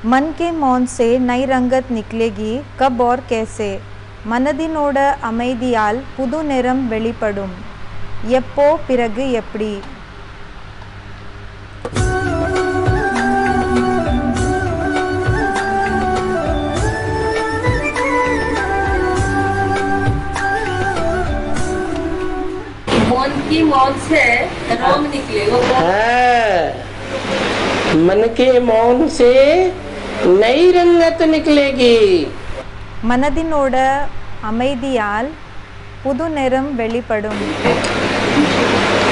मन के मौन से नई रंगत निकलेगी कब और कैसे மனதினோட அமைதியால் புது நிறம் வெளிப்படும் எப்போ பிறகு எப்படி मन की मौन से रंग निकलेगा मन के मौन से नई रंगत निकलेगी மனதினோட அமைதியால் புது நிறம் வெளிப்படும்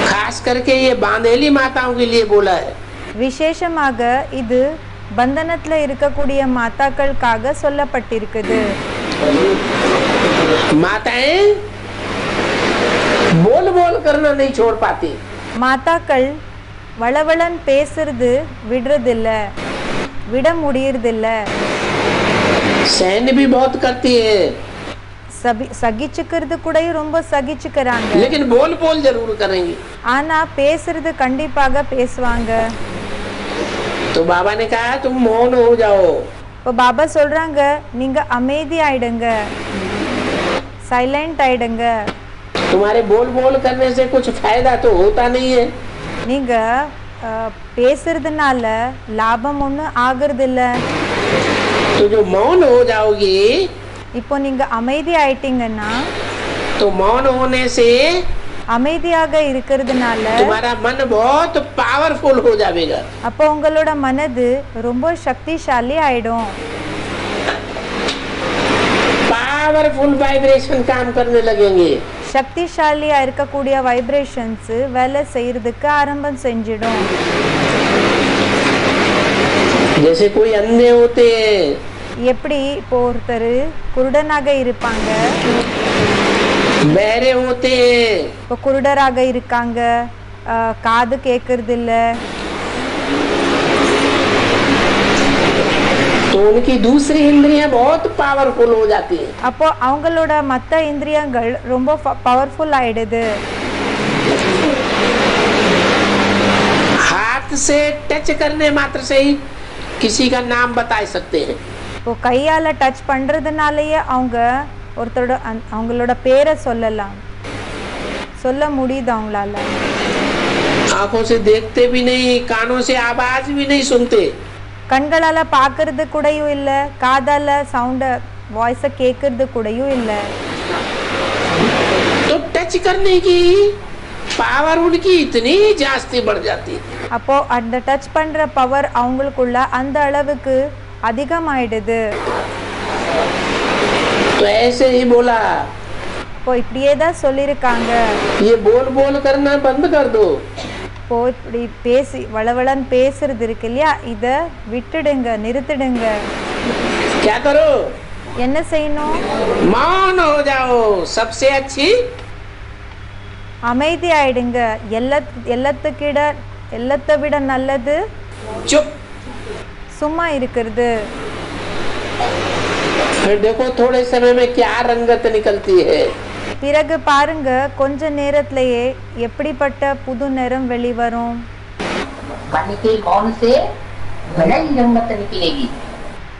खास करके ये बांधेली माताओं के लिए बोला है விசேஷமாக இது பந்தனத்துல இருக்கக்கூடிய மாதாக்களுக்காக சொல்லப்பட்டிருக்குது माताएं बोल बोल करना नहीं छोड़ पाती மாதாக்கள் வளவளன் பேசுறது விடுறதில்ல விட முடியறதில்ல सहन भी बहुत करती है சகிச்சுக்கிறது கூட ரொம்ப சகிச்சுக்கிறாங்க लेकिन बोल बोल जरूर करेंगी ஆனா பேசுறது கண்டிப்பாக பேசுவாங்க तो बाबा ने कहा तुम मौन हो जाओ இப்போ பாபா சொல்றாங்க நீங்க அமைதி ஆயிடுங்க சைலண்ட் ஆயிடுங்க तुम्हारे बोल बोल करने से कुछ फायदा तो होता नहीं है நீங்க பேசுறதுனால லாபம் ஒன்றும் ஆகுறது இல்ல तो जो मौन हो जाओगी இப்போ நீங்க அமைதி ஆயிட்டீங்கன்னா तो मौन होने से அமைதியாக இருக்கிறதுனால तुम्हारा मन बहुत पावरफुल हो जाएगा அப்போ உங்களோட மனது ரொம்ப சக்திசாலி ஆயிடும் पावरफुल वाइब्रेशन काम करने लगेंगे சக்திசாலியா இருக்கக்கூடிய வைப்ரேஷன்ஸ் வேலை செய்யறதுக்கு ஆரம்பம் செஞ்சிடும் जैसे कोई अंधे होते हैं எப்படி இப்போ ஒருத்தர் குருடனாக இருப்பாங்க बहरे होते हैं இப்போ குருடராக இருக்காங்க காது கேட்கறது இல்ல तो उनकी दूसरी इंद्रियां बहुत पावरफुल हो जाती हैं அப்போ அவங்களோட மற்ற இந்திரியங்கள் ரொம்ப பவர்ஃபுல் ஆயிடுது हाथ से टच करने मात्र से ही किसी का नाम बता सकते हैं இப்போ கையால டச் பண்றதுனாலயே அவங்க ஒருத்தரோட அவங்களோட பேரை சொல்லலாம் சொல்ல முடியுது அவங்களால आंखों से देखते भी नहीं कानों से आवाज भी नहीं सुनते கண்களால பாக்குறது கூடயும் இல்ல காதால சவுண்ட வாய்ஸ கேக்குறது கூடயும் இல்ல तो टच करने की पावर उनकी इतनी जास्ती बढ़ जाती है அப்போ அந்த டச் பண்ற பவர் அவங்களுக்குள்ள அந்த அளவுக்கு அதிகமாயிடுது तो ऐसे ही बोला இப்போ இப்படியே தான் சொல்லியிருக்காங்க ये बोल बोल करना बंद कर दो இப்போ இப்படி பேசி வளவளன்னு பேசுறது இருக்கு இல்லையா இத விட்டுடுங்க நிறுத்திடுங்க क्या करो என்ன செய்யணும் मौन हो जाओ सबसे अच्छी அமைதி ஆயிடுங்க எல்லாத்தை விட நல்லது चुप சும்மா இருக்கிறது फिर देखो थोड़े समय में क्या रंगत निकलती है பிறகு பாருங்க கொஞ்ச நேரத்திலேயே எப்படிப்பட்ட புது நிறம் வெளிவரும் मन के मौन से नई रंगत निकलेगी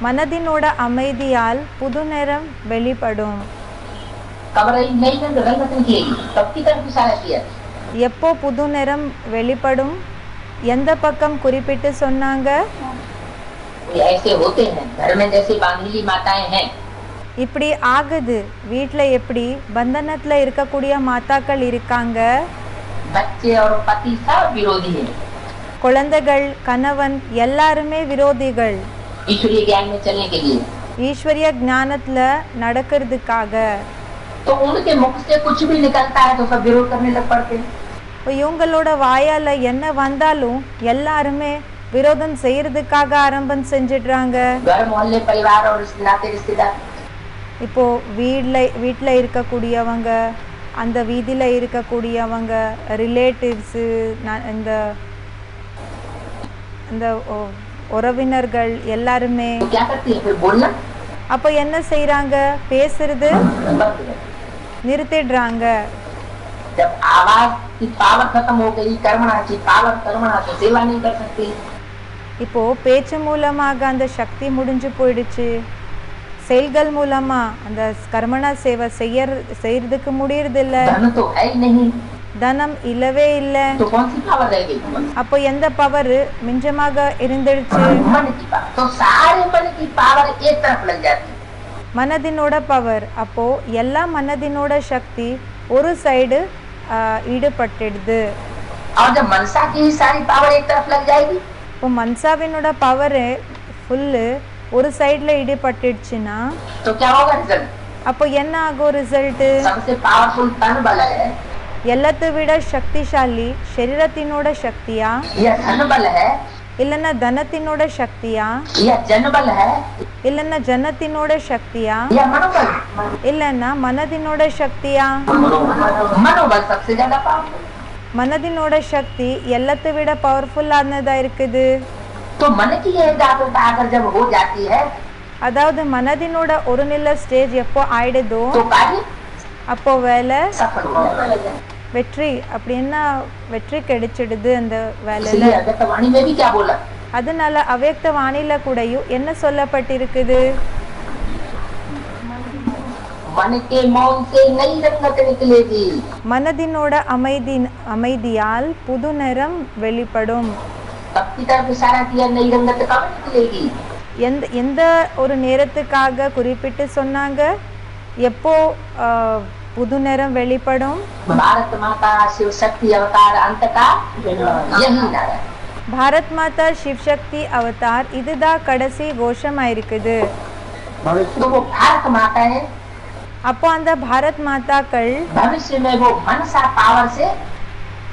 மனதினோட அமைதியால் புது நிறம் வெளிப்படும் कब नई रंगत निकलेगी तब की तरफ इशारा किया எப்போ புது நிறம் வெளிப்படும் எந்த பக்கம் குறிப்பிட்டு சொன்னாங்க ऐसे होते हैं घर में जैसे बांधीली माताएं हैं இப்படி ஆகுது வீட்ல எப்படி பந்தனத்துல இருக்கக்கூடிய மாதாக்கள் இருக்காங்க बच्चे और पति सब विरोधी हैं குழந்தைகள் கணவன் எல்லாருமே விரோதிகள் ईश्वरीय ज्ञान में चलने के लिए ஈஸ்வரிய ஞானத்துல நடக்கிறதுக்காக तो उनके मुख से कुछ भी निकलता है तो सब विरोध करने लग पड़ते हैं இப்போ இவங்களோட வாயால என்ன வந்தாலும் எல்லாருமே விரோதம் செய்யறதுக்காக ஆரம்பம் செஞ்சிடுறாங்க घर मोहल्ले परिवार और नाते रिश्तेदार இப்போ வீட்டில் இருக்கக்கூடியவங்க அந்த வீதியில் இருக்கக்கூடியவங்க ரிலேட்டிவ்ஸு இந்த இந்த உறவினர்கள் எல்லாருமே तो क्या करती है फिर बोलना அப்போ என்ன செய்றாங்க பேசுறது बंद कर देना। நிறுத்திடுறாங்க जब आवाज की पावर खत्म हो गई कर्मणा की पावर कर्मणा तो सेवा नहीं कर सकती இப்போ பேச்சு மூலமாக அந்த சக்தி முடிஞ்சு போயிடுச்சு, செயல்கள் மூலமா அந்த கர்மணா சேவை செய்யறதுக்கு முடியறதில்ல, धन तो है ही नहीं, தனம் இல்லவே இல்லை. तो कौन सी पावर रह गई तुम्हारी? அப்போ எந்த பவர் மிஞ்சமாக இருந்துடுச்சு? मन की पावर। तो सारे मन की पावर एक तरफ लग जाती है। மனதினோட பவர். அப்போ எல்லா மனதினோட சக்தி ஒரு சைடு ஈடுபட்டுடுது. और जब मनसा की ही सारी पावर एक तरफ लग जाएगी, இப்போ மன்சாவினோட பவர் ஃபுல்லு ஒரு சைடுல ஈடுபட்டுடுச்சுன்னா तो क्या होगा रिजल्ट? அப்போ என்ன ஆகும் ரிசல்ட்டு? सबसे पावरफुल तन बल है எல்லாத்தை விட சக்திசாலி சரீரத்தினோட சக்தியா, या धन बल है இல்லைன்னா தனத்தினோட சக்தியா, या जन बल है இல்லைன்னா ஜனத்தினோட சக்தியா, या मनोबल? இல்லைன்னா மனதினோட சக்தியா? मनोबल सबसे ज्यादा पावरफुल। மனதினோட சக்தி எல்லாத்தை விட பவர்ஃபுல்லானதா இருக்குது. तो मन की एकाग्रता अगर जब हो जाती है அதாவது மனதினோட ஒரு நில ஸ்டேஜ் எப்போ ஆயிடுதோ तो कार्य அப்போ வேலை सफल हो जाता है। வெற்றி, அப்படின்னா வெற்றி கிடைச்சிடுது அந்த வேலையில. इसलिए अव्यक्तवाणी में भी क्या बोला? அதனால அவ்யக்த வாணியில கூடயும் என்ன சொல்லப்பட்டிருக்குது? मन के मौन से नई रंगत निकलेगी। மனதினோட அமைதியால் புது நிறம் வெளிப்படும். तब की तरफ इशारा किया, नई रंगत कब निकलेगी? எந்த ஒரு நேரத்துக்காக குறிப்பிட்டு சொன்னாங்க? எப்போ புது நிறம் வெளிப்படும்? भारत माता शिव शक्ति अवतार अंत का यही नारा। பாரத் மாதா சிவசக்தி அவதார் இதுதான் கடைசி கோஷமா இருக்குது. तो वो भारत माता है, அப்போ அந்த பாரத் மாதாக்கள் भविष्य में वो मनसा पावर से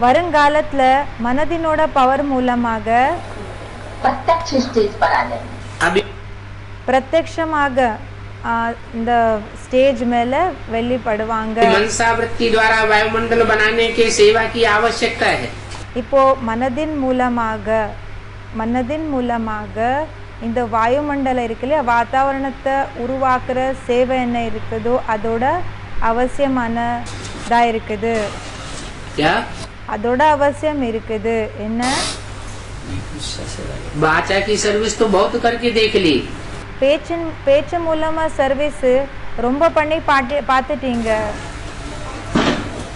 வருங்காலத்துல மனதினோட பவர் மூலமாக प्रत्यक्ष स्टेज पर आ जाएंगे। अभी பிரத்யக்ஷமாக இந்த ஸ்டேஜ் மேல வெளிப்படுவாங்க. मनसा वृत्ति द्वारा वायुमंडल बनाने के सेवा की आवश्यकता है। இப்போ மனதின் மூலமாக இந்த வாயுமண்டலம் இருக்கு இல்லையா, வாத்தாவரணத்தை உருவாக்குற சேவை என்ன இருக்குதோ அதோட அவசியமானதா இருக்குது. क्या அதோட அவசியம் இருக்குது என்ன? बाचा की सर्विस तो बहुत करके देख ली, பேச்சு மூலமா சர்வீஸ் ரொம்ப பண்ணி பார்த்துட்டீங்க.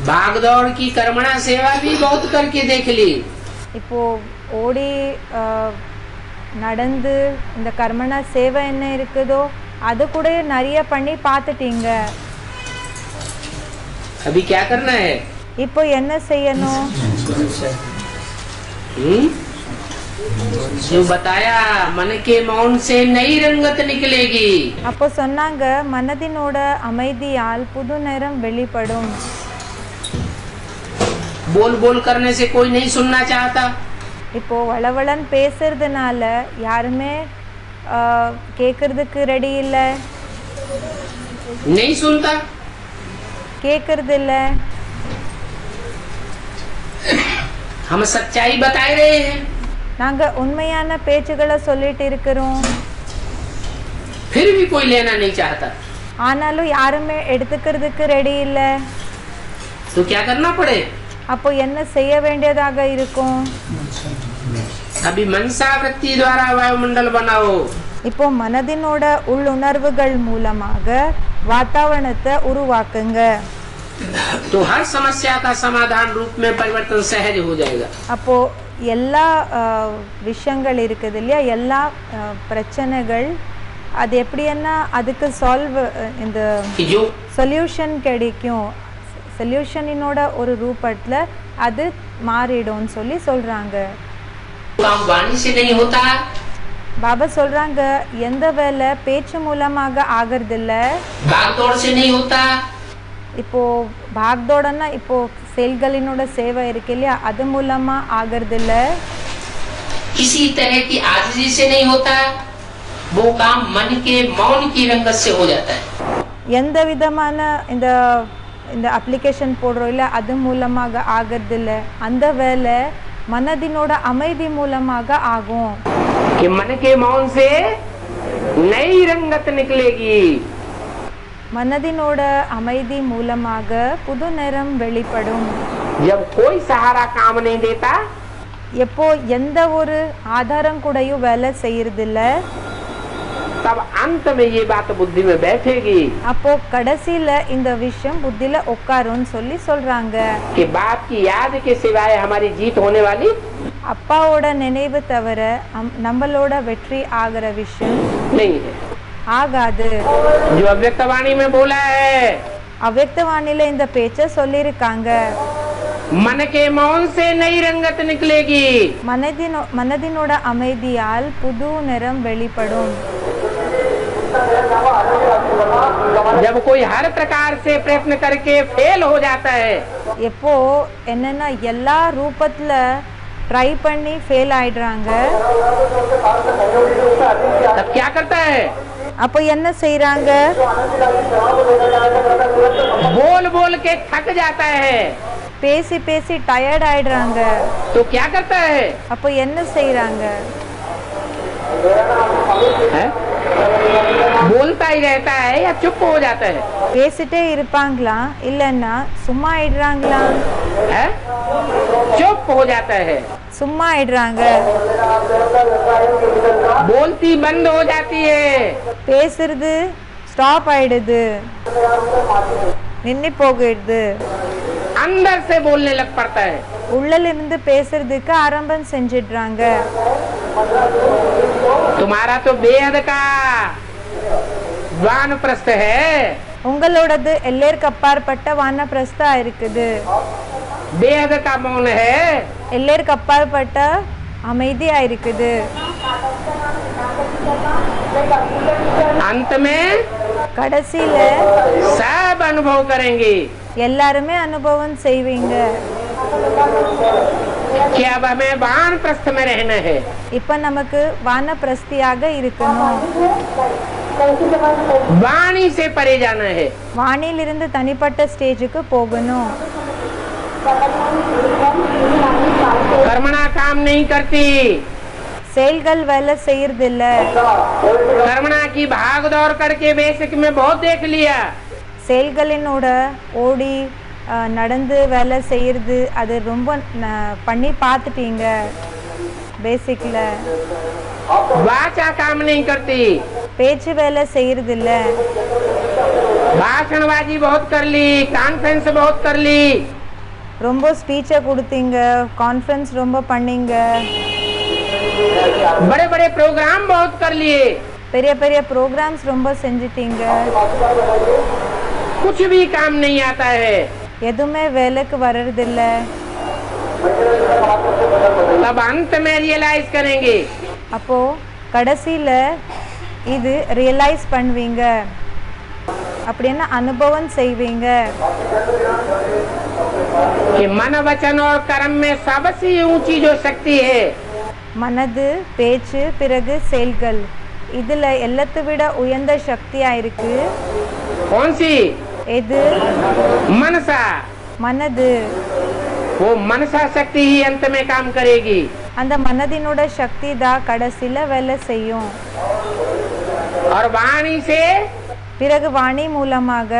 भाग दौड़ की कर्मणा सेवा भी बहुत करके देख ली। இப்போ ஓடி நடந்து இந்த கர்மணா சேவை என்ன இருக்குதோ அது கூட நிறைய பண்ணி பார்த்துட்டீங்க. अभी क्या करना है? இப்போ என்ன செய்யணும்? जो बताया, मन के मौन से नई रंगत निकलेगी। அப்போ சொன்னாங்க மனதினோட அமைதியால் புது நிறம் வெளிப்படும். बोल बोल करने से कोई नहीं सुनना चाहता। இப்போ வளவளன் பேசுறதுனால யாருமே கேட்கறதுக்கு ரெடி இல்லை, नहीं सुनता, கேட்கறது இல்லை. हम सच्चाई बता रहे हैं, நாங்க உண்மையான பேச்சுகளை சொல்லிட்டு இருக்கிறோம், फिर भी कोई लेना नहीं चाहता। ஆனாலும் யாருமே எடுத்துக்கிறதுக்கு ரெடி இல்லை. तो क्या करना पड़े? அப்போ என்ன செய்ய வேண்டியதாக இருக்கும்? अभी मनसा वृत्ति द्वारा वायुमंडल बनाओ। இப்போ மனதினோட உள்ளுணர்வுகள் மூலமாக வாतावरणத்தை உருவாக்குங்க. तो हर समस्या का समाधान रूप में परिवर्तन सहज हो जाएगा। அப்போ எல்லா விஷயங்கள் இருக்குது இல்லையா, எல்லா பிரச்சனைகள் அது எப்படின்னா அதுக்கு இந்த जो சொல்யூஷன் கிடைக்கும். சொல்யூஷனினோட ஒரு ரூபத்தில் அது மாறிடும்னு சொல்லி சொல்றாங்க. काम वाणी से नहीं होता, பாபா சொல்றாங்க எந்த வேலை பேச்சு மூலமாக ஆகிறதில்ல. भागदौड़ से नहीं होता, இப்போ பாக்தோடனா இப்போ செயல்களினோட சேவை இருக்கு இல்லையா அது மூலமா ஆகிறதில்ல. किसी तरह की आजिजी से नहीं होता, वो काम मन के मौन की रंगत से हो जाता है। எந்த விதமான இந்த அப்ளிகேஷன் போடுறோம் இல்ல அது மூலமாக ஆகிறதில்ல. அந்த வேலை மனதினோட அமைதி மூலமாக ஆகும். कि मन के मौन से नई रंगत निकलेगी। மனதினோட அமைதி மூலமாக புது நிறம் வெளிப்படும். जब कोई सहारा काम नहीं देता, எப்போ எந்த ஒரு ஆதாரம் கூடயும் வேலை செய்யறதில்ல, तब अंत में ये बात बुद्धि में बैठेगी அப்போ கடைசியில இந்த விஷயம் புத்தியில உட்காரும்னு சொல்லி சொல்றாங்க. कि बाप की याद के सिवाय हमारी जीत होने वाली அப்பாவோட நினைவு தவிர நம்மளோட வெற்றி ஆகிற விஷயம் नहीं है। ஆகாது. जो अव्यक्त वाणी में बोला है, அவ்யக்த வாணியில இந்த பேச்ச சொல்லியிருக்காங்க. मन के मौन से नई रंगत निकलेगी। மனதினோட அமைதியால் புது நிறம் வெளிப்படும். जब कोई हर प्रकार से प्रयत्न करके फेल हो जाता है, எப்போ என்னன்னா எல்லா ரூபத்துல ட்ரை பண்ணி ஃபெயில் ஆயிடுறாங்க, तब क्या करता है? அப்போ என்ன செய்யறாங்க? बोल बोल के थक जाता है, பேசி பேசி டயர்ட் ஆயிடுறாங்க. तो क्या करता है? அப்போ என்ன செய்யறாங்க? बोलता ही रहता है या चुप हो जाता है? பேசிட்டே இருப்பாங்களா இல்லன்னா சும்மா ஆயிடுறாங்களா? चुप हो जाता है, சும்மா ஆயிடுறாங்க. बोलती बंद हो जाती है, பேசுறது ஸ்டாப் ஆயிடுது, நின்னு போகிடுது. अंदर से बोलने लग पड़ता है। உள்ளல இருந்து பேசுறதுக்கு ஆரம்பம் செஞ்சிடுறாங்க. तुम्हारा तो बेहद का वानप्रस्थ है, உங்களோடது எல்லைக்கு அப்பாற்பட்ட வானப்பிரஸ்தா இருக்குது. बेहद का मौन है, எல்லைக்கு அப்பாற்பட்ட அமைதியா இருக்குது. अंत में கடைசியில सब अनुभव करेंगे எல்லாருமே அனுபவம் செய்வீங்க. कि अब हमें वानप्रस्थ में रहना है। இப்ப நமக்கு வானப்பிரஸ்தியாக இருக்கணும், वाणी से परे जाना है। வானிலிருந்து தனிப்பட்ட ஸ்டேஜுக்கு போகணும். कर्मणा काम नहीं करती, செயல்கள் வேலை செய்யறதில்ல. कर्मणा की भाग दौड़ करके बेसिक में बहुत देख लिया, செயல்களினோட ஓடி நடந்து வேலை செய்யறது அது ரொம்ப பண்ணி பார்த்துட்டீங்க பேசிக்ல. वाचा काम नहीं करती, பேச்சு வேலை செய்யறதில்ல. भाषणबाजी बहुत कर ली, कॉन्फ्रेंस बहुत कर ली, ரொம்ப ஸ்பீச்சை கொடுத்தீங்க, கான்ஃபரன்ஸ் ரொம்ப பண்ணீங்க, बड़े बड़े प्रोग्राम बहुत कर लिए, பெரிய பெரிய ப்ரோக்ராம்ஸ் ரொம்ப செஞ்சிட்டீங்க. कुछ भी काम नहीं आता है। எதுவுமே வேலைக்கு வர்றதில்ல. तब अंत में रियलाइज करेंगे, அப்போ கடைசியில இது ரியலைஸ் பண்ணுவீங்க, அப்படின்னா அனுபவம் செய்வீங்க. कि मन वचन और कर्म में सबसे ऊंची जो शक्ति है, மனது பேச்சு பிறகு செயல்கள், இதுல எல்லாத்தை விட உயர்ந்த சக்தியா இருக்கு. कौन सी? எது? मनसा। மனது. वो मनसा शक्ति ही अंत में काम करेगी। அந்த மனதினோட சக்தி தான் கடைசியில வேலை செய்யும். और वाणी से பிறகு வாணி மூலமாக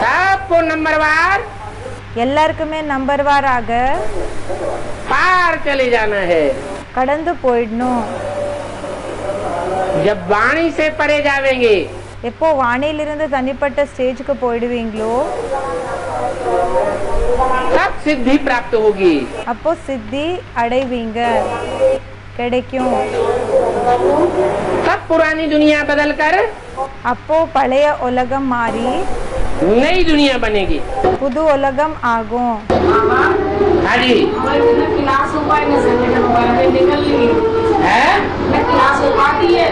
सबको नंबरवार எல்லாருக்குமே நம்பர்வாராக पार चले जाना है। கடந்து போயிடணும். जब वाणी से परे जावेंगे, எப்போ வாணியிலிருந்து தனிப்பட்ட ஸ்டேஜுக்கு போயிடுவீங்களோ तब सिद्धि प्राप्त होगी। அப்போ சித்தி அடைவீங்க, கிடைக்கும். तब पुरानी दुनिया बदलकर அப்போ பழைய உலகம் மாறி नई दुनिया बनेगी। புது உலகம் ஆகும். हाँ जी, क्लास हो पाए ना संगठन हो पाए निकल ली है ना, क्लास हो पाती है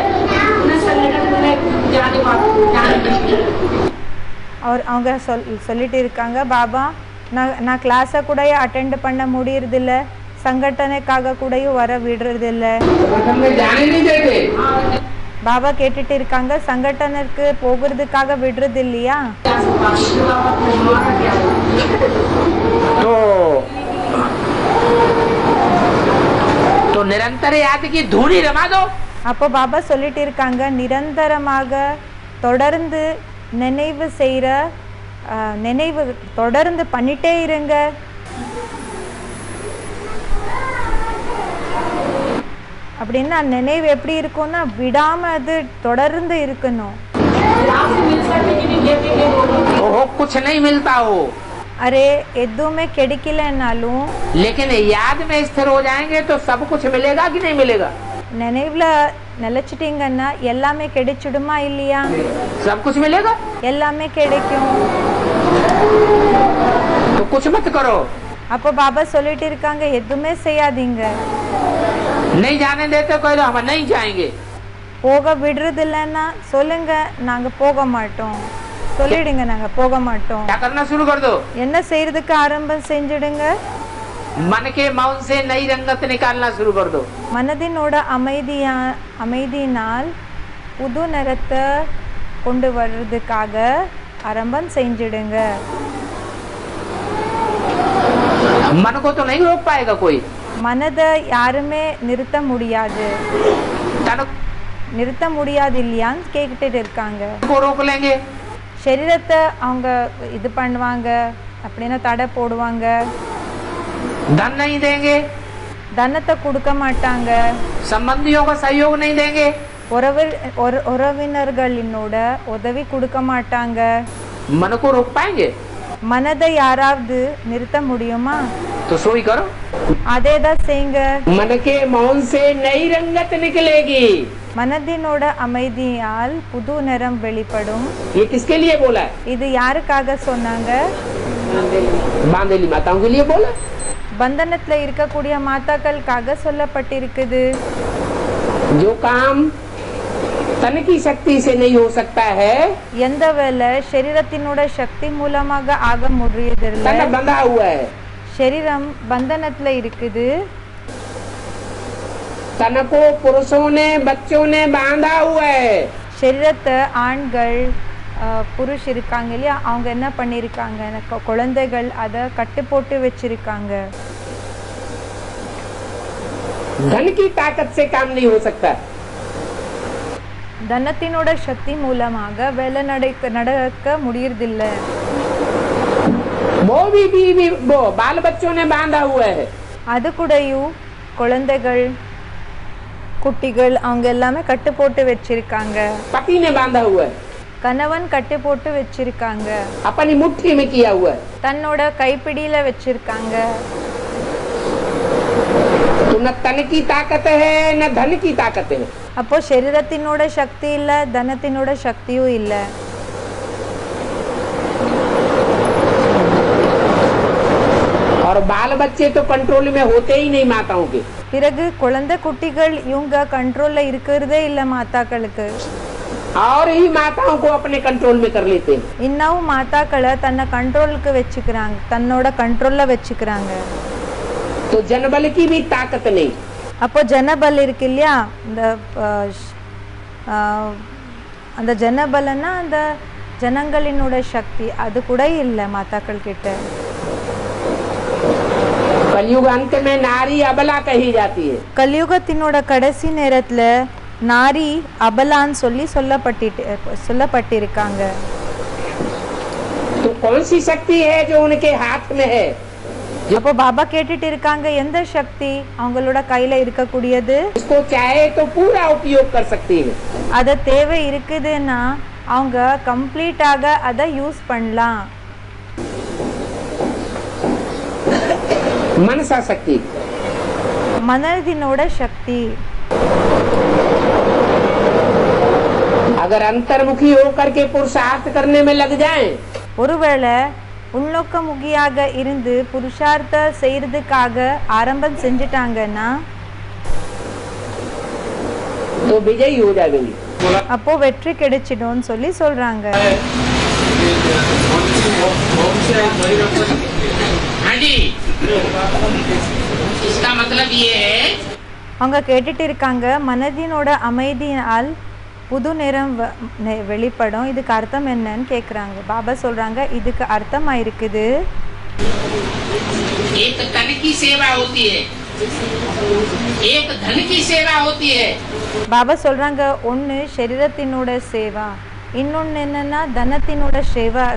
ना संगठन में जाने पाती। और அவங்க சொல்லிட்டு இருக்காங்க, பாபா நான் கிளாஸை கூட அட்டெண்ட் பண்ண முடியறதில்ல, சங்கடனைக்காக கூட வர விடுறதில்ல. जाने नहीं देते। பாபா கேட்டுட்டு இருக்காங்க, சங்கடனுக்கு போகிறதுக்காக விடுறது இல்லையா? तो निरंतर याद की धूली रमा दो। அப்போ பாபா சொல்லிட்டு இருக்காங்க, நிரந்தரமாக தொடர்ந்து நினைவு செய்யற நினைவு தொடர்ந்து பண்ணிட்டே இருங்க. அப்படின்னா நினைவு எப்படி இருக்கும்னா விடாம அது தொடர்ந்து இருக்கணும். आपसे मिलता है कि नहीं देखेंगे वो ओहो कुछ नहीं मिलता हो, अरे எதுவுமே கிடைக்கலனாலும் लेकिन याद में स्थिर हो जाएंगे तो सब कुछ मिलेगा कि नहीं मिलेगा? நினைவுல நிலைச்சிட்டீங்கன்னா எல்லாமே கிடைச்சிடுமா இல்லையா? सब कुछ मिलेगा, எல்லாமே கிடைக்கும். तो कुछ मत करो, அப்போ பாபா சொல்லிட்டு இருக்காங்க எதுவுமே செய்யாதீங்க. नहीं जाने देते कोई तो हम नहीं जाएंगे, போக விடுறது இல்லைன்னா சொல்லுங்க நாங்க போக மாட்டோம், சொல்லிடுங்க நாங்க போக மாட்டோம். क्या करना शुरू कर दो, என்ன செய்யறதுக்கு ஆரம்பம் செஞ்சிடுங்க. मन के मौन से नई रंगत निकालना शुरू कर दो. மனதினோட அமைதியினால் புது நிறத்தை கொண்டு வர்றதுக்காக ஆரம்பம் செஞ்சிடுங்க. मन को तो नहीं रोक पाएगा कोई, மனதை யாருமே நிறுத்த முடியாது. तन நிறுத்த முடியாது இல்லையான்னு கேட்டுட்டு இருக்காங்க. को रोक लेंगे, சரீரத்தை அவங்க இது பண்ணுவாங்க அப்படின்னா தடை போடுவாங்க. धन नहीं देंगे, தனத்தை கொடுக்க மாட்டாங்க. संबंधियों का सहयोग नहीं देंगे, உறவினர்களினோட உதவி கொடுக்க மாட்டாங்க. मन को रोक पाएंगे? மனதை யாராவது நிறுத்த முடியுமா? तो सोई करो, அதே தான் செய்யுங்க. मन के मौन से नई रंगत निकलेगी. மனதினோட அமைதியால் புது நிறம் வெளிப்படும். ये किसके लिए बोला है? இது யாருக்காக சொன்னாங்க? बांदेली माताओं के लिए बोला. பந்தனத்துல இருக்கக்கூடிய மாதாக்களுக்காக சொல்லப்பட்டிருக்குது. जो काम तन की शक्ति से नहीं हो सकता है, எந்த வேலை சரீரத்தினோட சக்தி மூலமாக ஆக முடியதில்லை. तन बंधा हुआ है, சரீரம் பந்தனத்துல இருக்குது. तन को पुरुषों ने बच्चों ने बांधा हुआ है. சரீரத்தை ஆண்கள் புருஷ் இருக்காங்க இல்லையா, அவங்க என்ன பண்ணியிருக்காங்க, குழந்தைகள் அதை கட்டு போட்டு வச்சிருக்காங்க. धन की ताकत से काम नहीं हो सकता, தனத்தினோட சக்தி மூலமாக வேலை நடக்க முடியறதில்லை. वो भी वो बाल बच्चों ने बांधा हुआ है. அது கூடயும் குழந்தைகள் குட்டிகள் அவங்க எல்லாமே கட்டு போட்டு வச்சிருக்காங்க. पति ने बांधा हुआ है, கணவன் கட்டு போட்டு வச்சிருக்காங்க. अपनी मुट्ठी में किया हुआ है. தன்னோட கைப்பிடியில வச்சிருக்காங்க. तो न तन की ताकत है न धन की ताकत है. அப்போ சரீரத்தினோட சக்தி இல்ல, தனத்தினோட சக்தியும் இல்ல. और बाल बच्चे तो कंट्रोल में होते ही नहीं माताओं के. பிறகு குழந்தை குட்டிகள் இவங்க கண்ட்ரோல்ல இருக்கிறதே இல்ல மாதாக்களுக்கு. और ही माताओं को अपने कंट्रोल में कर लेते हैं. இன்னும் மாதாக்களை தன்னை கண்ட்ரோலுக்கு வச்சுக்கிறாங்க, தன்னோட கண்ட்ரோல்ல வச்சுக்கிறாங்க. तो जनबल की भी ताकत नहीं. அப்போ ஜனபல் இருக்கு இல்லையா, இந்த அந்த ஜனபலன்னா அந்த ஜனங்களினோட சக்தி அது கூட இல்லை மாதாக்கள் கிட்ட. कलयुग अंत में नारी अबला कही जाती है. கலியுகத்தினோட கடைசி நேரத்துல நாரி அபலான்னு சொல்லப்பட்டிருக்காங்க. तो कौन सी शक्ति है जो उनके हाथ में है? அப்போ பாபா கேட்டுட்டு இருக்காங்க எந்த சக்தி அவங்களோட கையில இருக்கக்கூடியது. इसको चाहे तो पूरा उपयोग कर सकती है. அத தேவை இருக்குதுன்னா அவங்க கம்ப்ளீட்டாக அதை யூஸ் பண்ணலாம். मनसा शक्ति, மனதினோட சக்தி. अगर अंतर्मुखी होकर के पुरुषार्थ करने में लग जाएं, ஒருவேளை உள்நோக்கமுகியாக இருந்து புருஷார்த்த செய்யறதுக்காக ஆரம்பம் செஞ்சுட்டாங்கன்னா तो विजयी हो जाएंगे. அப்போ வெற்றி கிடைச்சிடும்னு சொல்றாங்க. हाँ जी, इसका मतलब ये है அவங்க கேட்டுட்டு இருக்காங்க மனதினோட அமைதியால் புது நிறம் வெளிப்படும், இதுக்கு அர்த்தம் என்னன்னு கேக்குறாங்க. பாபா சொல்றாங்க இதுக்கு அர்த்தமா இருக்குது एक तन की सेवा होती है, एक धन की सेवा होती है. பாபா சொல்றாங்க ஒன்னு சரீரத்தினோட சேவா, இன்னொன்னு என்னன்னா தனத்தினோட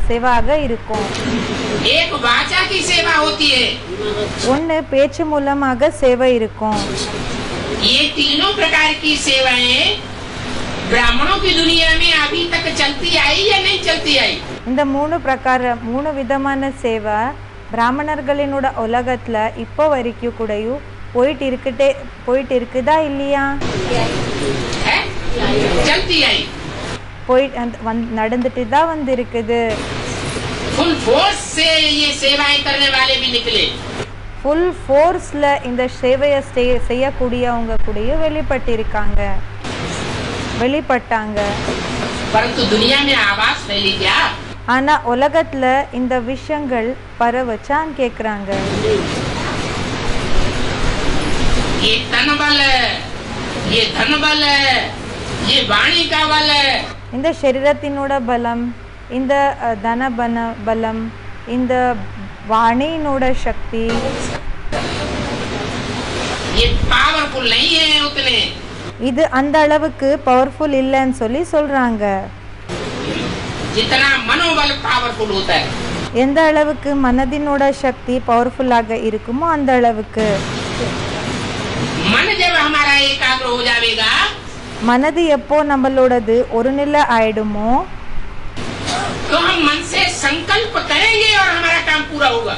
சேவாக இருக்கும். एक वाचा की सेवा होती है, ஒன்னு பேச்சு மூலமாக சேவை இருக்கும். ये तीनों प्रकार की सेवाएं ब्राह्मणों की दुनिया में अभी तक चलती आई या नहीं चलती आई? இந்த மூணு விதமான சேவை பிராமணர்களினோட உலகத்துல இப்போ வரைக்கும் கூடயும் போயிட்டு இருக்குதா இல்லையா? है? चलती आई। நடந்துட்டு தான் வந்து இருக்குது। फुल फोर्स से ये सेवाएं करने वाले भी निकले। ஃபுல் ஃபோர்ஸ்ல இந்த சேவையை செய்யக்கூடியவங்க கூடயும் வெளிப்பட்டாங்க। परंतु दुनिया में आवाज फैली क्या? ஆனா உலகத்துல இந்த விஷயங்கள் பரவச்சான்னு கேக்குறாங்க। ये तन बल है, ये धन बल है, ये वाणी का बल है। இந்த शरीरத்தினோட பலம், இந்த தன பலம், இந்த வாணியினோட சக்தி ये पावरफुल नहीं है उतने। இது அந்த அளவுக்கு பவர்ஃபுல் இல்லைன்னு சொல்றாங்க। जितना मनोबल पावरफुल होता है, எந்த அளவுக்கு மனதினோட சக்தி பவர்ஃபுல்லாக இருக்குமோ அந்த அளவுக்கு। मन जब हमारा एकाग्र हो जाएगा, மனது எப்போ நம்மளோடது ஒரு நிலை ஆயிடுமோ तो हम मन से संकल्प करेंगे और हमारा काम पूरा होगा।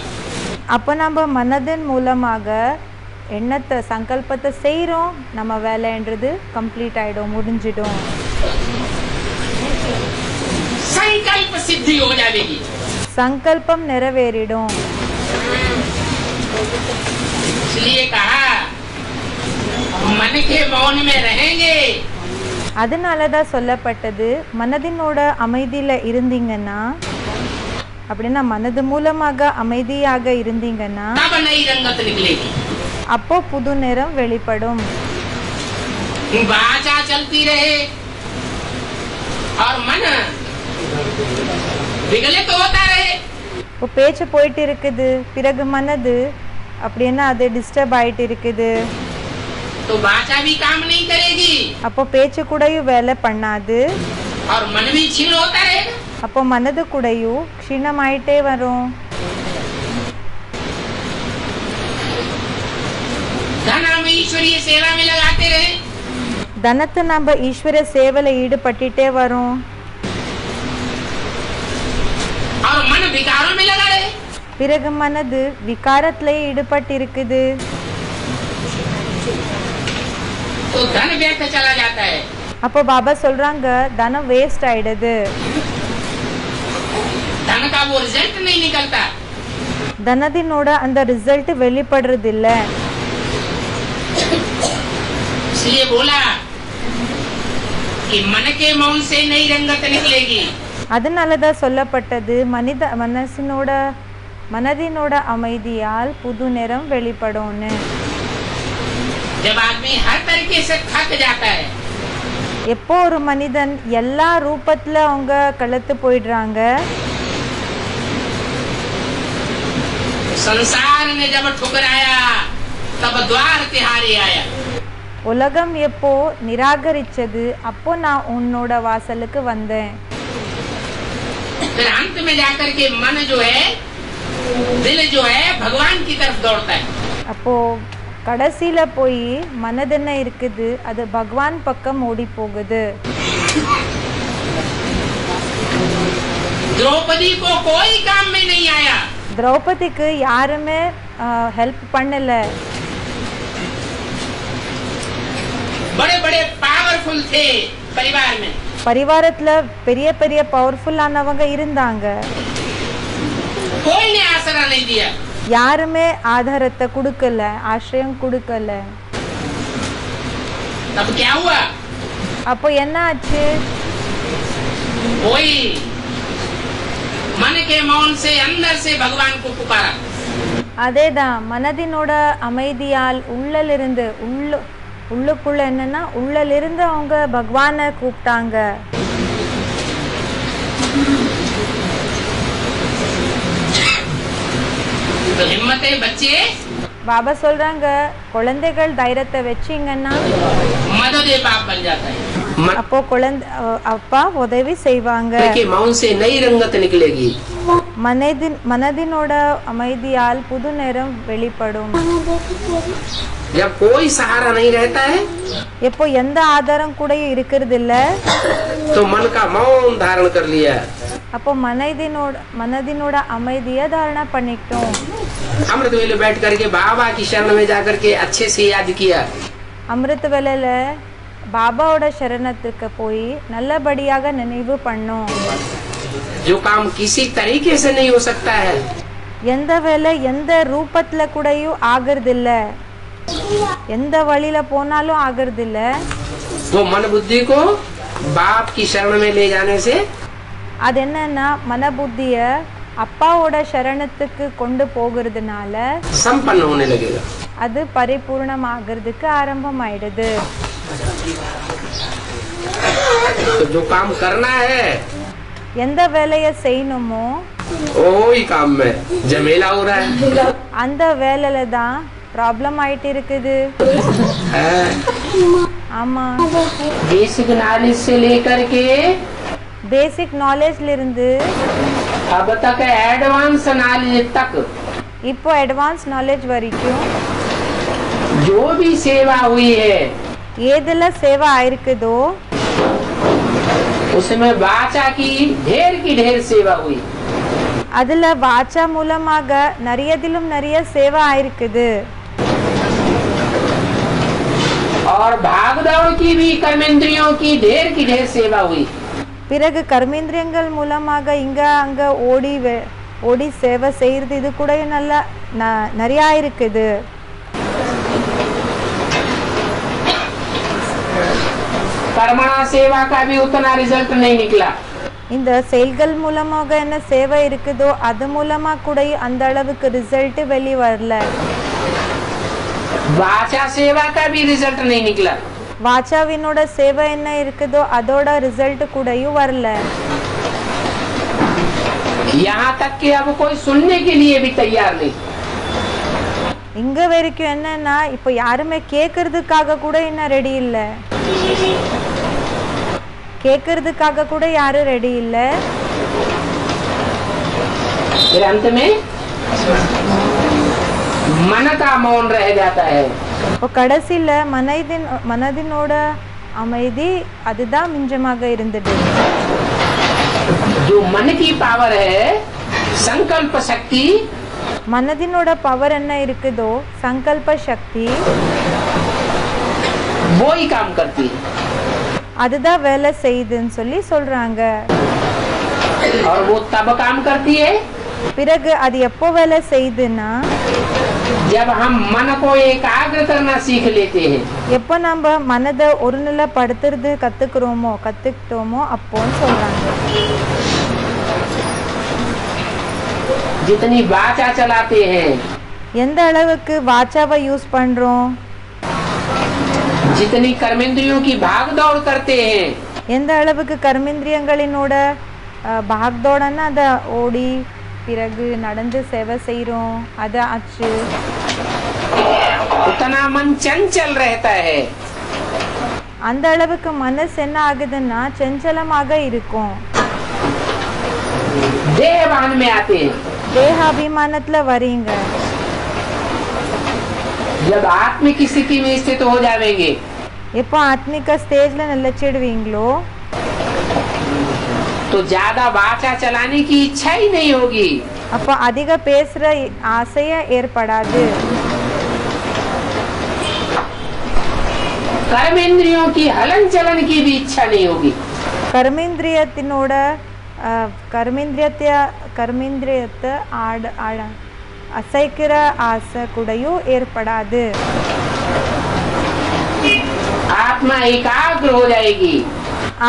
அப்போ நம்ம மனதின் மூலமாக எண்ணத்தை சங்கல்பத்தை செய்கிறோம், நம்ம வேலைன்றது கம்ப்ளீட் ஆயிடும், முடிஞ்சிடும்। संकल्प सिद्धि हो जाएगी, சங்கல்பம் நிறைவேறிடும்। इसलिए कहा मन के मौन में रहेंगे। அதனால தான் சொல்லப்பட்டது மனதினோட அமைதியில இருந்தீங்கன்னா, அப்படின்னா மனது மூலமாக அமைதியாக இருந்தீங்கன்னா तब नई रंगत निकलेगी। அப்போ புது நிறம் வெளிப்படும்। वाचा चलती रहे और मन विगलित होता रहे, இப்போ பேச்சு போயிட்டு இருக்குது, பிறகு மனது அப்படின்னா அது டிஸ்டர்ப் ஆயிட்டு இருக்குது, तो वाचा भी काम नहीं करेगी அப்போ பேச்சு கூடயும் வேலை பண்ணாது, और मन भी क्षीण होता रहेगा। அப்போ மனது கூடயும் க்ஷீணமாயிட்டே வரும்। धन हम ईश्वरीय सेवा में लगाते रहे, தனத்தை நம்ம ஈஸ்வர சேவையில ஈடுபட்டுட்டே வரோம், और मन विकारों में लगा रहे, பிறகு மனது விகாரத்திலே ஈடுபட்டு இருக்குது, तो धन व्यर्थ चला जाता है। அப்போ பாபா சொல்றாங்க தனம் வேஸ்ட் ஆயிடுது, धन का वो रिजल्ट नहीं निकलता। தனதினோட அந்த ரிசல்ட் வெளிப்படுறது இல்ல। इसलिए बोला कि मन के मौन से नई रंगत निकलेगी। அதனாலதான் சொல்லப்பட்டது மனதினோட அமைதியால் புது நிறம் வெளிப்படும்னு। जब आदमी हर तरीके से थक जाता है, எப்போ ஒரு மனிதன் எல்லா ரூபத்துல அவங்க கலத்து போயிடுறாங்க, संसार ने जब ठुकराया तब द्वार तिहारी आया। உலகம் எப்போ நிராகரிச்சது அப்போ நான் உன்னோட வாசலுக்கு வந்தேன்। फिर अंत में जाकर के मन जो है, दिल जो है, भगवान की तरफ दौड़ता है। அப்போ கடைசியில போய் மனது என்ன இருக்குது, அது பகவான் பக்கம் ஓடி போகுது। द्रौपदी को कोई काम में नहीं आया, திரௌபதிக்கு யாருமே ஹெல்ப் பண்ணல। बड़े बड़े पावरफुल थे परिवार में, பரிவாரத்துல பெரிய பெரிய பவர்ஃபுல்லானவங்க இருந்தாங்க, कोई ने आसरा नहीं दिया। யாருமே ஆதாரத்தை கொடுக்கல, ஆශ්‍රயம் கொடுக்கல। तब क्या हुआ? அப்போ என்ன ஆச்சு? कोई मन के मौन से अंदर से भगवान को पुकारा। அதேதான் மனதினோட அமைதியால் உள்ளுக்குள்ள என்னன்னா உள்ளிருந்து அவங்க பகவானை கூப்பிட்டாங்க। तो हिम्मत है बच्चे, பாபா சொல்றாங்க குழந்தைகள் தைரியத்தை வச்சீங்கன்னா मदद बाप बन जाता है। அப்போ அப்பா உதவி செய்வாங்க। मौन से नई रंगत निकलेगी। மனதினோட அமைதியால் புது நிறம் வெளிப்படும். जब कोई सहारा नहीं रहता है எப்போ எந்த ஆதாரம் கூட இருக்கிறது இல்ல, तो मन का मौन धारण कर लिया. அப்போ மனதினோட அமைதியை தாரண பண்ணிட்டோம். अमृत वेले बैठ करके बाबा की शरण में जाकर के अच्छे से याद किया. அமிர்த வேளையில பாபாவோட சரணத்துக்கு போய் நல்லபடியாக நினைவு பண்ணோம். जो काम किसी तरीके से नहीं हो सकता है, எந்த வேலை எந்த ரூபத்துல கூடயும் ஆகிறது இல்ல, எந்த வழியில போனாலும் ஆகிறது இல்ல, वो मन बुद्धि को बाप की शरण में ले जाने से அது என்னன்னா மனபுத்திய அப்பாவோட சரணத்துக்கு கொண்டு போகிறதுனால संपन्न होने लगेगा. அது பரிபூர்ணமாகிறதுக்கு ஆரம்பமாயிடுது. तो जो काम करना है எந்த வேலையை செய்யணுமோ वही काम में झमेला हो रहा है. அந்த வேலையில தான் ப்ராப்ளம் ஆயிட்டு இருக்குது. ஆமா, बेसिक नॉलेज से लेकर के பேசிக் நாலேஜ்ல இருந்து अब तक एडवांस नॉलेज तक இப்போ அட்வான்ஸ் நாலேஜ் வரைக்கும் जो भी सेवा हुई है ஏதுல சேவை ஆயிருக்குதோ उसमें वाचा की ढेर सेवा हुई. அதுல வாச்சா மூலமாக நிறையதிலும் நிறைய சேவை ஆயிருக்குது. और भागदौड़ की भी कर्मेंद्रियों की ढेर सेवा हुई. பிறகு கர்மேந்திரியங்கள் மூலமாக இங்க அங்க ஓடி சேவை செய்யறது இது கூட நல்லா நிறைய இருக்குது. कर्मणा सेवा का भी उतना रिजल्ट नहीं निकला. இந்த செயல்கள் மூலமாக என்ன சேவை இருக்குதோ அது மூலமா கூட அந்த அளவுக்கு ரிசல்ட் வெளி வரல. वाचा सेवा का भी रिजल्ट नहीं निकला. வாச்சாவினோட சேவை என்ன இருக்குதோ அதோட ரிசல்ட் கூடயும் வரல. यहाँ तक कि अब कोई सुनने के लिए भी तैयार नहीं. இங்க வரைக்கும் என்னன்னா இப்போ யாருமே கேக்குறதுக்காக கூட இன்னும் ரெடி இல்ல, கேக்குறதுக்காக கூட யாரும் ரெடி இல்ல. फिर अंत में मन का मौन रह जाता है. இப்போ கடைசியில மனதினோட அமைதி அதுதான் மிஞ்சமாக இருந்தது. जो मन की पावर है संकल्प शक्ति, மனதினோட பவர் என்ன இருக்குதோ சங்கல்ப சக்தி वो ही काम करती है. அதுதான் வேலை செய்யுதுன்னு சொல்லி சொல்றாங்க. और वो तब काम करती है பிறகு அது எப்போ வேலை செய்யுதுன்னா जब हम मन को एकाग्र करना सीख लेते हैं. எப்போ நம்ம மனதை ஒருநிலைப்படுத்துறது கத்துக்கிட்டோமோ அப்போன்னு சொல்றாங்க. जितनी वाचा चलाते हैं, எந்த அளவுக்கு வாச்சாவை யூஸ் பண்றோம், जितनी कर्मेंद्रियों की भाग दौड़ करते हैं, எந்த அளவுக்கு கர்மேந்திரியங்களினோட பாக்தோடன்னா அதை ஓடி பிறகு நடந்து சேவை செய்யறோம் அது ஆச்சு, उतना मन चंचल रहता है. அந்த அளவுக்கு மனசு என்ன ஆகுதுன்னா चंचलமாக இருக்கும். देहभान में आते हैं. தேகாபிமானத்துல வரீங்க. जब आत्मिक स्थिति में स्थित हो जाएंगे, எப்போ ஆத்மிக ஸ்டேஜ்ல நிலைச்சிடுவீங்களோ तो ज्यादा वाचा चलाने की इच्छा ही नहीं होगी. அப்போ அதிக பேசுற ஆசையே ஏற்படாது. कर्मेंद्रियों की हलन चलन की भी इच्छा नहीं होगी. கர்மேந்திரியத்தினோட கர்மேந்திரியத்தை அசைக்கிற ஆசை கூடயும் ஏற்படாது. आत्मा एकाग्र हो जाएगी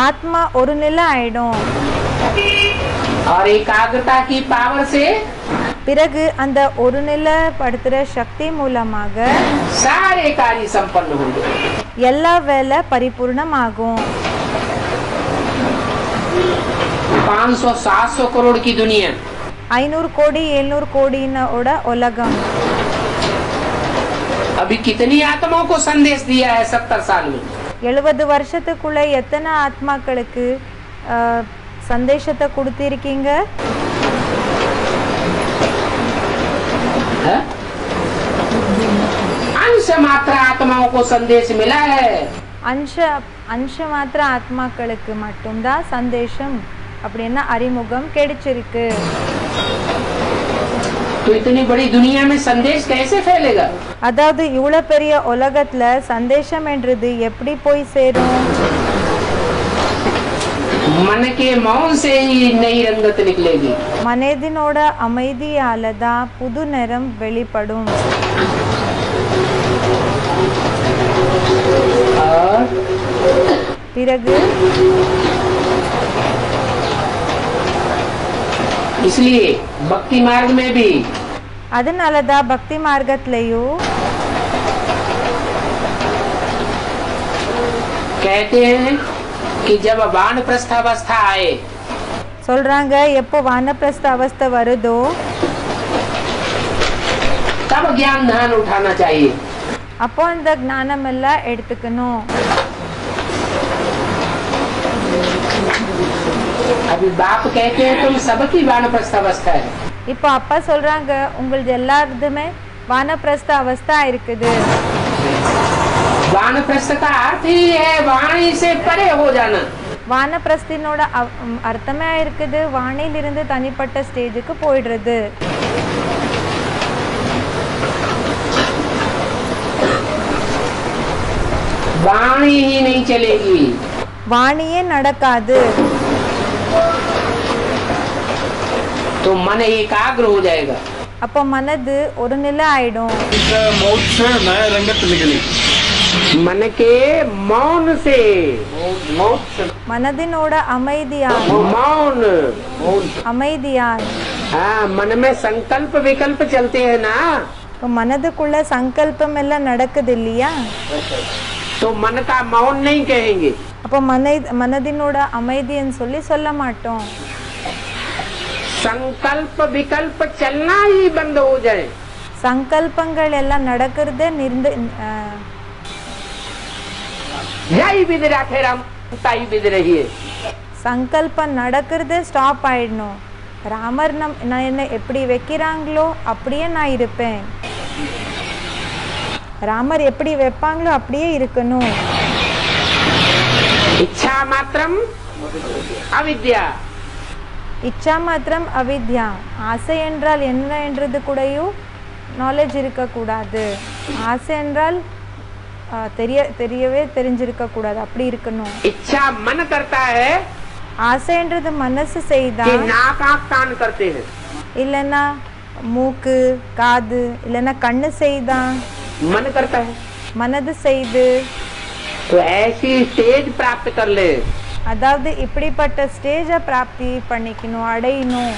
ஆத்மா ஒரு நிலை ஆயிடும். और एकाग्रता की पावर से பிறகு அந்த ஒரு நிலைப்படுத்துற சக்தி மூலமாக सारे कार्य संपन्न होंगे. எல்லா வேலை பரிபூர்ணமாகும். 500-700 करोड़ की दुनिया, 500 கோடி 700 கோடினோட உலகம் अभी कितनी आत्माओं को संदेश दिया है 70 साल में. 70 வருஷத்துக்குள்ள எத்தனை ஆத்மாக்களுக்கு சந்தேஷத்தை கொடுத்திருக்கீங்க? है? अंश मात्र आत्माओं को संदेश मिला है। अंश மாத்திர ஆத்மாக்களுக்கு மட்டும்தான் சந்தேஷம் அப்படின்னா அறிமுகம் கிடைச்சிருக்கு. तो इतनी बड़ी दुनिया में संदेश कैसे फैलेगा? அதாவது இவ்வளவு பெரிய உலகத்துல சந்தேஷம் என்றது எப்படி போய் சேரும்? मन के मौन से ही नई रंगत निकलेगी। மனதினோட அமைதியால தான் புது நிறம் வெளிப்படும். और பிறகு इसलिए भक्ति मार्ग में भी அதனால தான் பக்தி மார்க்கத்திலயும் कहते हैं कि जब वानप्रस्थावस्था आए சொல்றாங்க எப்போ வானப்பிரஸ்த அவஸ்தை வருதோ तब ज्ञान ध्यान उठाना चाहिए। அப்போ அந்த ஞானம் எல்லாம் எடுத்துக்கணும். अभी बाप कहते हैं तुम सबकी वानप्रस्थावस्था है। இப்போ அப்பா சொல்றாங்க உங்களது எல்லாருதுமே வானப்பிரஸ்த அவஸ்தா இருக்குது. वानप्रस्थ का अर्थ ही है वाणी से परे हो जाना। வானப்பிரஸ்தினோட அர்த்தமே இருக்குது வாணியிலிருந்து தனிப்பட்ட ஸ்டேஜுக்கு போயிடுறது. वाणी ही नहीं चलेगी, வாணியே நடக்காது. तो मन एकाग्र हो जाएगा। அப்போ மனது ஒரு நிலை ஆயிடும். मौत से नया रंगत निकली। मन के मौन से मौत से மனதினோட அமைதியால் मौन அமைதியால் हाँ, मन में संकल्प विकल्प चलते हैं ना, இப்போ மனதுக்குள்ள சங்கல்பம் எல்லாம் நடக்குது இல்லையா? तो मन का मौन नहीं कहेंगे। அப்போ மனதினோட அமைதின்னு சொல்லி சொல்ல மாட்டோம். संकल्प विकल्प चलना ही बंद हो जाए, சங்கல்பங்கள் எல்லாம் நடக்கிறதே यही विधि राखे राम ताई विधि रही है। சங்கல்பம் நடக்கிறதே ஸ்டாப் ஆயிடணும். ராமர் நான் என்ன எப்படி வைக்கிறாங்களோ அப்படியே நான் இருப்பேன். ராமர் எப்படி வைப்பாங்களோ அப்படியே இருக்கணும். इच्छा मात्रम अविद्या, இச்சா மாத்திரம் அவித்யா. ஆசை என்றால் என்ன என்றது கூடயும் நாலேஜ் இருக்கக்கூடாது. ஆசை என்றால் தெரியவே தெரிஞ்சிருக்க கூடாது, அப்படி இருக்கணும். इच्छा मन करता है ஆசை என்றது மனசு செய்தா, कि नाक आंख कान करते हैं, இல்லைன்னா மூக்கு காது இல்லைன்னா கண்ணு செய்தா, मन करता है। மனது செய்து. तो ऐसी स्टेज प्राप्त कर ले அதாவது இப்படிப்பட்ட ஸ்டேஜை பிராப்தி பண்ணிக்கணும், அடையணும்.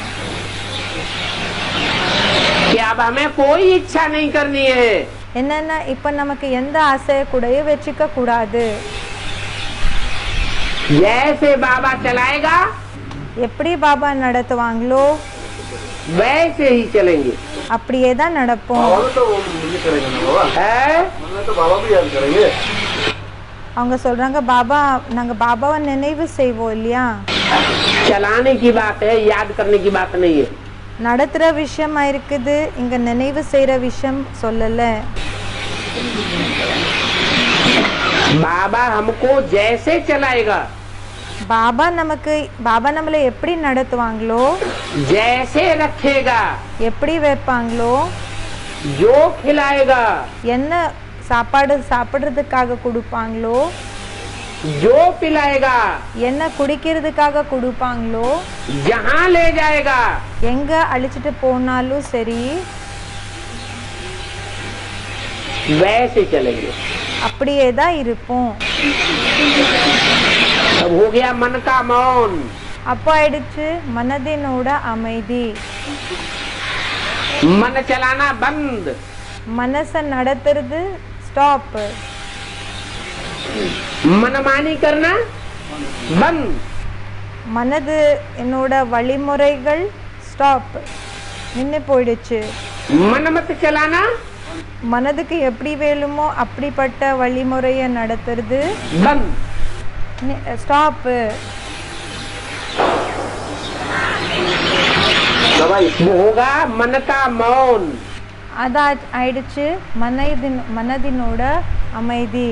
कि अब हमें कोई इच्छा नहीं करनी है। என்னன்னா இப்ப நமக்கு எந்த ஆசையை கூடயும் வச்சுக்க கூடாது. जैसे बाबा चलाएगा எப்படி பாபா நடத்துவாங்களோ वैसे ही चलेंगे। அப்படியே தான் நடப்போம். तो मुझे करेंगे ना बाबा, है? मैंने तो बाबा भी याद करेंगे। அவங்க சொல்றாங்க பாபா நாங்க பாபாவை நினைவு செய்வோம் இல்லையா? चलाने की बात है, याद करने की बात नहीं है। நடத்துற விஷயமா இருக்குது, இங்க நினைவு செய்யற விஷயம் சொல்லல. बाबा हमको जैसे चलाएगा, பாபா நம்மளை எப்படி நடத்துவாங்களோ, जैसे रखेगा, எப்படி வைப்பாங்களோ, जो खिलाएगा, என்ன சாப்பாடு சாப்பிடுறதுக்காக கொடுப்பாங்களோ, जो पिलाएगा, என்ன குடிக்கிறதுக்காக கொடுப்பாங்களோ, जहाँ ले जाएगा, எங்க அழிச்சிட்டு போனாலும் சரி वैसे चलेंगे। அப்படியே தான் இருப்போம். अब हो गया मन का मौन। அப்போ ஆயிடுச்சு மனதினோட அமைதி. मन चलाना बंद, மனச நடத்துறது ஸ்டாப். मनमानी करना बंद, மனது என்னோட வழிமுறைகள் ஸ்டாப், நின்று போயிடுச்சு. मन मत चलाना மனதுக்கு எப்படி வேணுமோ அப்படிப்பட்ட வழிமுறையை நடத்துறது बंद। ஸ்டாப். वो होगा मन का मौन। அதான் ஆயிடுச்சு மனதினோட அமைதி.